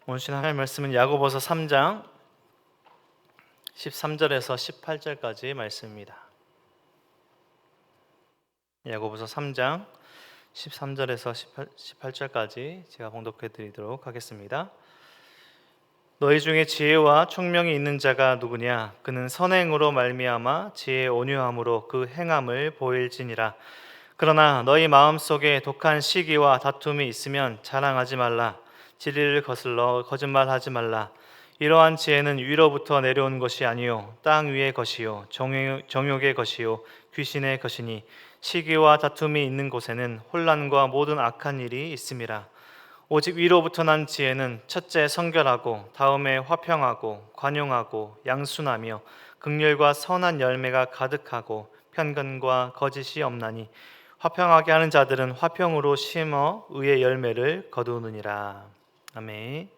오늘 하나님의 말씀은 야고보서 3장 13절에서 18절까지 말씀입니다. 야고보서 3장 13절에서 18절까지 제가 봉독해 드리도록 하겠습니다. 너희 중에 지혜와 총명이 있는 자가 누구냐? 그는 선행으로 말미암아 지혜의 온유함으로 그 행함을 보일지니라. 그러나 너희 마음속에 독한 시기와 다툼이 있으면 자랑하지 말라. 진리를 거슬러 거짓말하지 말라. 이러한 지혜는 위로부터 내려온 것이 아니요 땅 위의 것이요 정욕의 것이요 귀신의 것이니 시기와 다툼이 있는 곳에는 혼란과 모든 악한 일이 있음이라. 오직 위로부터 난 지혜는 첫째 성결하고 다음에 화평하고 관용하고 양순하며 긍휼과 선한 열매가 가득하고 편견과 거짓이 없나니 화평하게 하는 자들은 화평으로 심어 의의 열매를 거두느니라. 아멘.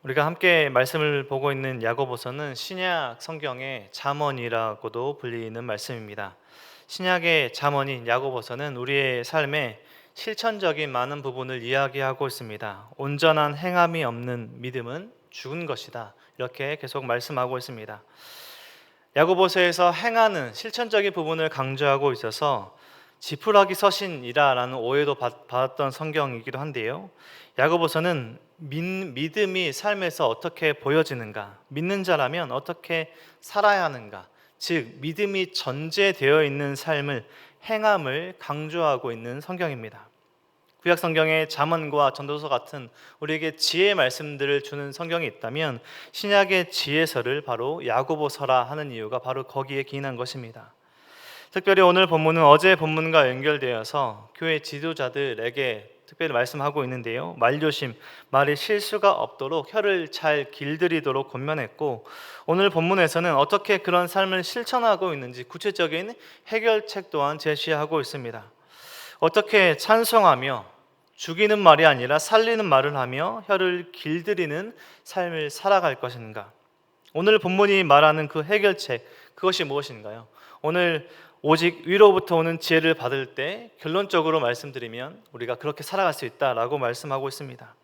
우리가 함께 말씀을 보고 있는 야고보서는 신약 성경의 잠언이라고도 불리는 말씀입니다. 신약의 잠언인 야고보서는 우리의 삶에 실천적인 많은 부분을 이야기하고 있습니다. 온전한 행함이 없는 믿음은 죽은 것이다. 이렇게 계속 말씀하고 있습니다. 야고보서에서 행하는 실천적인 부분을 강조하고 있어서 지푸라기 서신이라는 오해도 받았던 성경이기도 한데요. 야고보서는 믿음이 삶에서 어떻게 보여지는가, 믿는 자라면 어떻게 살아야 하는가, 즉 믿음이 전제되어 있는 삶을 행함을 강조하고 있는 성경입니다. 구약 성경의 잠언과 전도서 같은 우리에게 지혜의 말씀들을 주는 성경이 있다면 신약의 지혜서를 바로 야고보서라 하는 이유가 바로 거기에 기인한 것입니다. 특별히 오늘 본문은 어제 본문과 연결되어서 교회 지도자들에게 특별히 말씀하고 있는데요. 말조심, 말에 실수가 없도록 혀를 잘 길들이도록 권면했고, 오늘 본문에서는 어떻게 그런 삶을 실천하고 있는지 구체적인 해결책 또한 제시하고 있습니다. 어떻게 찬송하며 죽이는 말이 아니라 살리는 말을 하며 혀를 길들이는 삶을 살아갈 것인가? 오늘 본문이 말하는 그 해결책, 그것이 무엇인가요? 오늘 오직 위로부터 오는 지혜를 받을 때 결론적으로 말씀드리면 우리가 그렇게 살아갈 수 있다라고 말씀하고 있습니다.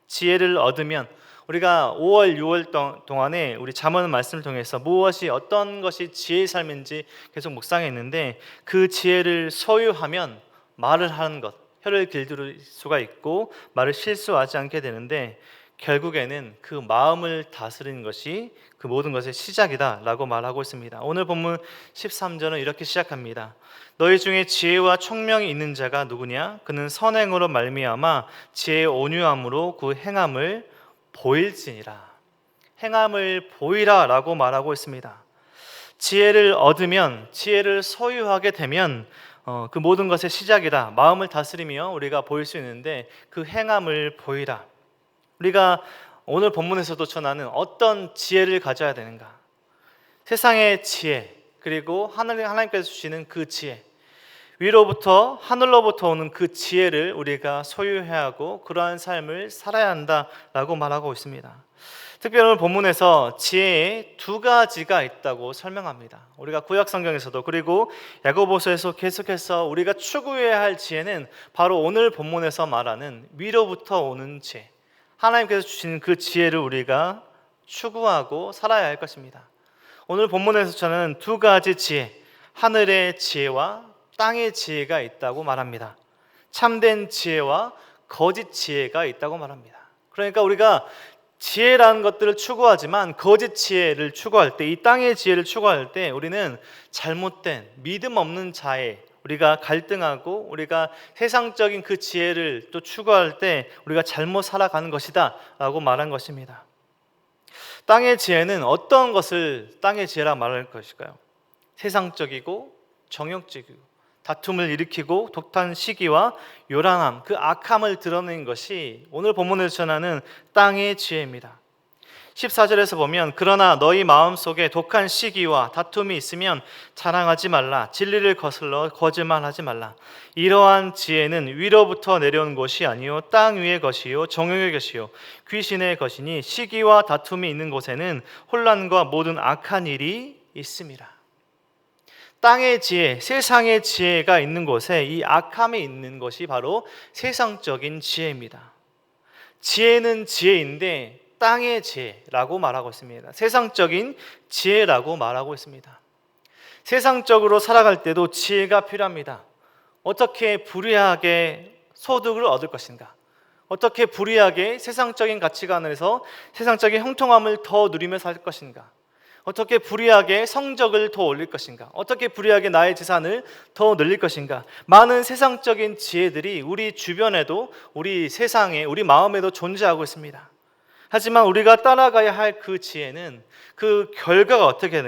지혜를 얻으면 우리가 5월, 6월 동안에 우리 잠언 말씀을 통해서 무엇이 어떤 것이 지혜의 삶인지 계속 묵상했는데 그 지혜를 소유하면 말을 하는 것, 혀를 길들일 수가 있고 말을 실수하지 않게 되는데 결국에는 그 마음을 다스리는 것이 그 모든 것의 시작이다라고 말하고 있습니다. 오늘 본문 13절은 이렇게 시작합니다. 너희 중에 지혜와 총명이 있는 자가 누구냐? 그는 선행으로 말미암아 지혜의 온유함으로 그 행함을 보일지니라. 행함을 보이라라고 말하고 있습니다. 지혜를 얻으면, 지혜를 소유하게 되면 그 모든 것의 시작이다. 마음을 다스리며 우리가 보일 수 있는데 그 행함을 보이라. 우리가 오늘 본문에서도 전하는 어떤 지혜를 가져야 되는가? 세상의 지혜, 그리고 하나님께서 주시는 그 지혜, 위로부터 하늘로부터 오는 그 지혜를 우리가 소유해야 하고 그러한 삶을 살아야 한다라고 말하고 있습니다. 특별히 오늘 본문에서 지혜에 두 가지가 있다고 설명합니다. 우리가 구약 성경에서도 그리고 야고보서에서 계속해서 우리가 추구해야 할 지혜는 바로 오늘 본문에서 말하는 위로부터 오는 지혜, 하나님께서 주시는 그 지혜를 우리가 추구하고 살아야 할 것입니다. 오늘 본문에서 저는 두 가지 지혜, 하늘의 지혜와 땅의 지혜가 있다고 말합니다. 참된 지혜와 거짓 지혜가 있다고 말합니다. 그러니까 우리가 지혜라는 것들을 추구하지만 거짓 지혜를 추구할 때, 이 땅의 지혜를 추구할 때 우리는 잘못된 믿음 없는 자의, 우리가 갈등하고 우리가 세상적인 그 지혜를 또 추구할 때 우리가 잘못 살아가는 것이다 라고 말한 것입니다. 땅의 지혜는 어떤 것을 땅의 지혜라 말할 것일까요? 세상적이고 정욕적이고 다툼을 일으키고 독한 시기와 요란함, 그 악함을 드러내는 것이 오늘 본문에서 전하는 땅의 지혜입니다. 14절에서 보면 그러나 너희 마음속에 독한 시기와 다툼이 있으면 자랑하지 말라. 진리를 거슬러 거짓말하지 말라. 이러한 지혜는 위로부터 내려온 것이 아니요 땅 위의 것이요 정욕의 것이요 귀신의 것이니 시기와 다툼이 있는 곳에는 혼란과 모든 악한 일이 있음이라. 땅의 지혜, 세상의 지혜가 있는 곳에 이 악함이 있는 것이 바로 세상적인 지혜입니다. 지혜는 지혜인데 땅의 지혜라고 말하고 있습니다. 세상적인 지혜라고 말하고 있습니다. 세상적으로 살아갈 때도 지혜가 필요합니다. 어떻게 불의하게 소득을 얻을 것인가? 어떻게 불의하게 세상적인 가치관에서 세상적인 형통함을 더 누리며 살 것인가? 어떻게 불의하게 성적을 더 올릴 것인가? 어떻게 불의하게 나의 재산을 더 늘릴 것인가? 많은 세상적인 지혜들이 우리 주변에도, 우리 세상에, 우리 마음에도 존재하고 있습니다. 하지만 우리가 따라가야 할 그 지혜는 그 결과가 어떻게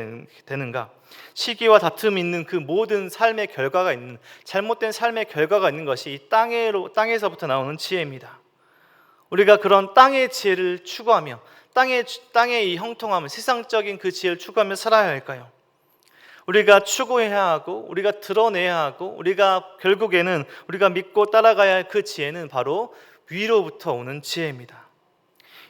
되는가? 시기와 다툼이 있는 그 모든 삶의 결과가 있는, 잘못된 삶의 결과가 있는 것이 이 땅에서부터 나오는 지혜입니다. 우리가 그런 땅의 지혜를 추구하며 땅의 이 형통함을, 세상적인 그 지혜를 추구하며 살아야 할까요? 우리가 추구해야 하고 우리가 드러내야 하고 우리가 결국에는 우리가 믿고 따라가야 할 그 지혜는 바로 위로부터 오는 지혜입니다.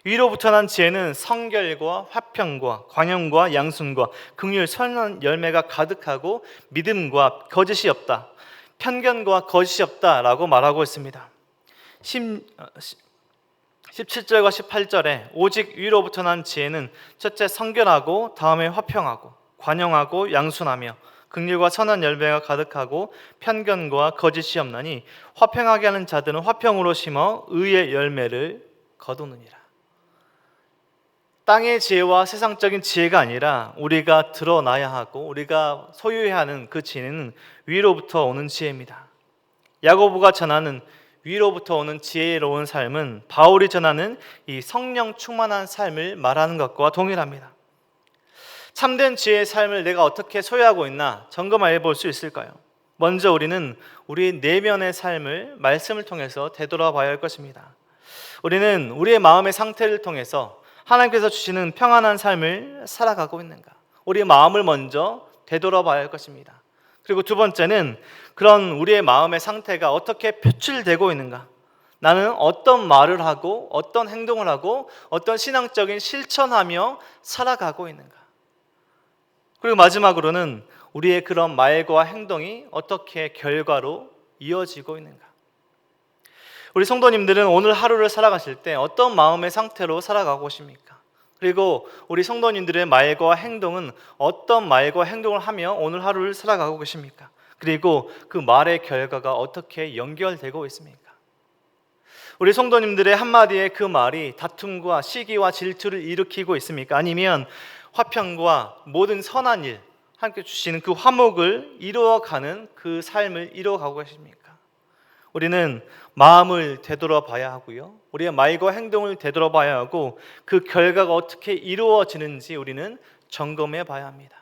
위로부터 난 지혜는 성결과 화평과 관용과 양순과 긍휼 선한 열매가 가득하고 믿음과 거짓이 없다, 편견과 거짓이 없다라고 말하고 있습니다. 17절과 18절에 오직 위로부터 난 지혜는 첫째 성결하고 다음에 화평하고 관용하고 양순하며 긍휼과 선한 열매가 가득하고 편견과 거짓이 없나니 화평하게 하는 자들은 화평으로 심어 의의 열매를 거두느니라. 땅의 지혜와 세상적인 지혜가 아니라 우리가 드러나야 하고 우리가 소유해야 하는 그 지혜는 위로부터 오는 지혜입니다. 야고보가 전하는 위로부터 오는 지혜로운 삶은 바울이 전하는 이 성령 충만한 삶을 말하는 것과 동일합니다. 참된 지혜의 삶을 내가 어떻게 소유하고 있나 점검해 볼 수 있을까요? 먼저 우리는 우리 내면의 삶을 말씀을 통해서 되돌아봐야 할 것입니다. 우리는 우리의 마음의 상태를 통해서 하나님께서 주시는 평안한 삶을 살아가고 있는가? 우리의 마음을 먼저 되돌아봐야 할 것입니다. 그리고 두 번째는 그런 우리의 마음의 상태가 어떻게 표출되고 있는가? 나는 어떤 말을 하고 어떤 행동을 하고 어떤 신앙적인 실천하며 살아가고 있는가? 그리고 마지막으로는 우리의 그런 말과 행동이 어떻게 결과로 이어지고 있는가? 우리 성도님들은 오늘 하루를 살아가실 때 어떤 마음의 상태로 살아가고 계십니까? 그리고 우리 성도님들의 말과 행동은 어떤 말과 행동을 하며 오늘 하루를 살아가고 계십니까? 그리고 그 말의 결과가 어떻게 연결되고 있습니까? 우리 성도님들의 한마디의 그 말이 다툼과 시기와 질투를 일으키고 있습니까? 아니면 화평과 모든 선한 일, 함께 주시는 그 화목을 이루어가는 그 삶을 이루어가고 계십니까? 우리는 마음을 되돌아봐야 하고요, 우리의 말과 행동을 되돌아봐야 하고 그 결과가 어떻게 이루어지는지 우리는 점검해 봐야 합니다.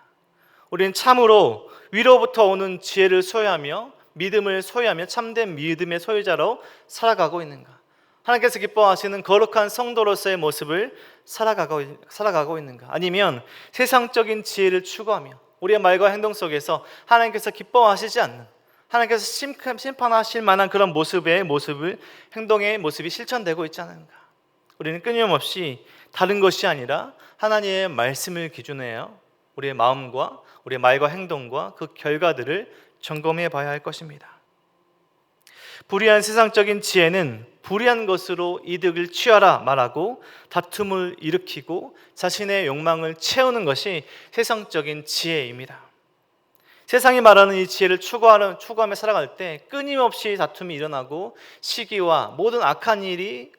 우리는 참으로 위로부터 오는 지혜를 소유하며 믿음을 소유하며 참된 믿음의 소유자로 살아가고 있는가? 하나님께서 기뻐하시는 거룩한 성도로서의 모습을 살아가고 있는가? 아니면 세상적인 지혜를 추구하며 우리의 말과 행동 속에서 하나님께서 기뻐하시지 않는, 하나님께서 심판하실 만한 그런 행동의 모습이 실천되고 있지 않은가? 우리는 끊임없이 다른 것이 아니라 하나님의 말씀을 기준으로 우리의 마음과 우리의 말과 행동과 그 결과들을 점검해 봐야 할 것입니다. 불의한 세상적인 지혜는 불의한 것으로 이득을 취하라 말하고 다툼을 일으키고 자신의 욕망을 채우는 것이 세상적인 지혜입니다. 세상이 말하는 이 지혜를 추구하며 살아갈 때 끊임없이 다툼이 일어나고 시기와 모든 악한 일이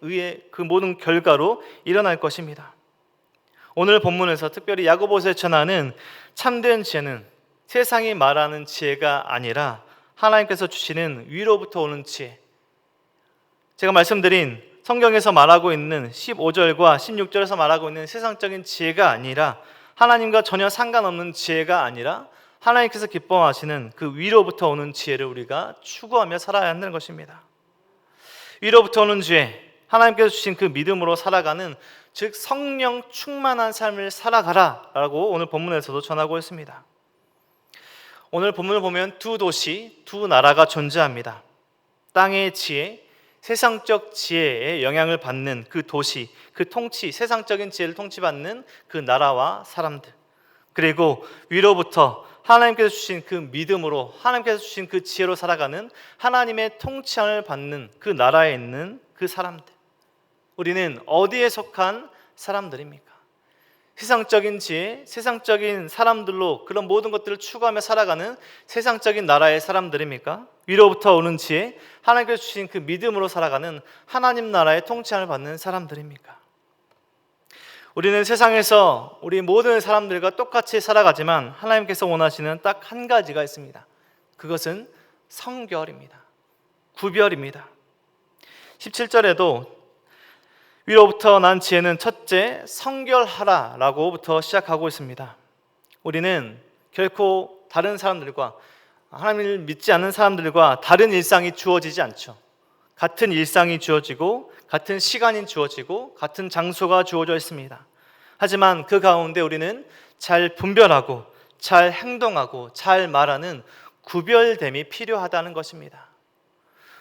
그 모든 결과로 일어날 것입니다. 오늘 본문에서 특별히 야고보서에 전하는 참된 지혜는 세상이 말하는 지혜가 아니라 하나님께서 주시는 위로부터 오는 지혜, 제가 말씀드린 성경에서 말하고 있는 15절과 16절에서 말하고 있는 세상적인 지혜가 아니라, 하나님과 전혀 상관없는 지혜가 아니라 하나님께서 기뻐하시는 그 위로부터 오는 지혜를 우리가 추구하며 살아야 한다는 것입니다. 위로부터 오는 지혜, 하나님께서 주신 그 믿음으로 살아가는, 즉 성령 충만한 삶을 살아가라 라고 오늘 본문에서도 전하고 있습니다. 오늘 본문을 보면 두 도시, 두 나라가 존재합니다. 땅의 지혜, 세상적 지혜의 영향을 받는 그 도시, 그 통치, 세상적인 지혜를 통치받는 그 나라와 사람들, 그리고 위로부터 하나님께서 주신 그 믿음으로, 하나님께서 주신 그 지혜로 살아가는, 하나님의 통치함을 받는 그 나라에 있는 그 사람들, 우리는 어디에 속한 사람들입니까? 세상적인 지혜, 세상적인 사람들로 그런 모든 것들을 추구하며 살아가는 세상적인 나라의 사람들입니까? 위로부터 오는 지혜, 하나님께서 주신 그 믿음으로 살아가는 하나님 나라의 통치함을 받는 사람들입니까? 우리는 세상에서 우리 모든 사람들과 똑같이 살아가지만 하나님께서 원하시는 딱 한 가지가 있습니다. 그것은 성결입니다. 구별입니다. 17절에도 위로부터 난 지혜는 첫째 성결하라 라고부터 시작하고 있습니다. 우리는 결코 다른 사람들과, 하나님을 믿지 않는 사람들과 다른 일상이 주어지지 않죠. 같은 일상이 주어지고 같은 시간이 주어지고 같은 장소가 주어져 있습니다. 하지만 그 가운데 우리는 잘 분별하고 잘 행동하고 잘 말하는 구별됨이 필요하다는 것입니다.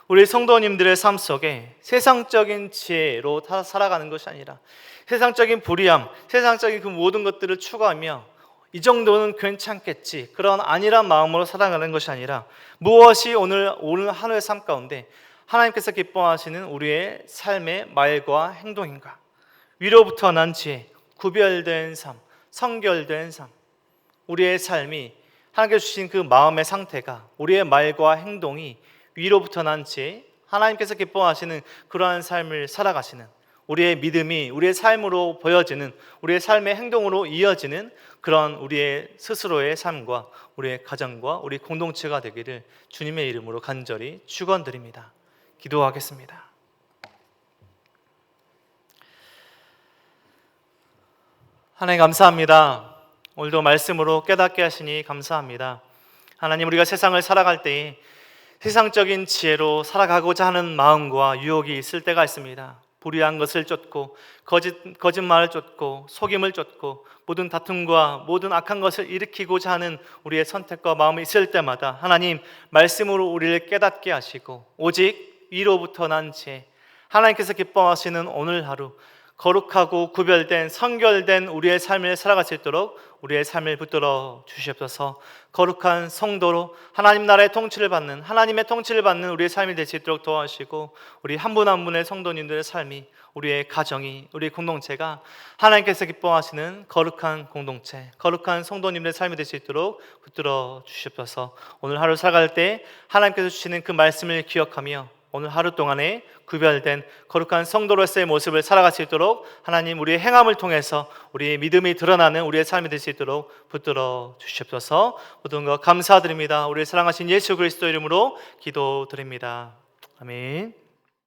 우리 성도님들의 삶 속에 세상적인 지혜로 살아가는 것이 아니라 세상적인 불의함, 세상적인 그 모든 것들을 추구하며 이 정도는 괜찮겠지, 그런 안일한 마음으로 살아가는 것이 아니라 무엇이 오늘 하루의 삶 가운데 하나님께서 기뻐하시는 우리의 삶의 말과 행동인가? 위로부터 난 지혜, 구별된 삶, 성결된 삶, 우리의 삶이 하나님께서 주신 그 마음의 상태가, 우리의 말과 행동이 위로부터 난 지혜, 하나님께서 기뻐하시는 그러한 삶을 살아가시는, 우리의 믿음이 우리의 삶으로 보여지는, 우리의 삶의 행동으로 이어지는 그런 우리의 스스로의 삶과 우리의 가정과 우리 공동체가 되기를 주님의 이름으로 간절히 축원드립니다. 기도하겠습니다. 하나님 감사합니다. 오늘도 말씀으로 깨닫게 하시니 감사합니다. 하나님, 우리가 세상을 살아갈 때에 세상적인 지혜로 살아가고자 하는 마음과 유혹이 있을 때가 있습니다. 불의한 것을 쫓고 거짓말을 쫓고 속임을 쫓고 모든 다툼과 모든 악한 것을 일으키고자 하는 우리의 선택과 마음이 있을 때마다 하나님 말씀으로 우리를 깨닫게 하시고 오직 위로부터 난 지혜, 하나님께서 기뻐하시는 오늘 하루 거룩하고 구별된 성결된 우리의 삶을 살아갈 수 있도록 우리의 삶을 붙들어 주시옵소서. 거룩한 성도로 하나님 나라의 통치를 받는, 하나님의 통치를 받는 우리의 삶이 될 수 있도록 도와주시고 우리 한 분 한 분의 성도님들의 삶이, 우리의 가정이, 우리 공동체가 하나님께서 기뻐하시는 거룩한 공동체, 거룩한 성도님들의 삶이 될 수 있도록 붙들어 주시옵소서. 오늘 하루 살아갈 때 하나님께서 주시는 그 말씀을 기억하며 오늘 하루 동안에 구별된 거룩한 성도로서의 모습을 살아갈 수 있도록 하나님 우리의 행함을 통해서 우리의 믿음이 드러나는 우리의 삶이 될 수 있도록 붙들어 주시옵소서. 모든 것 감사드립니다. 우리를 사랑하신 예수 그리스도 이름으로 기도드립니다. 아멘.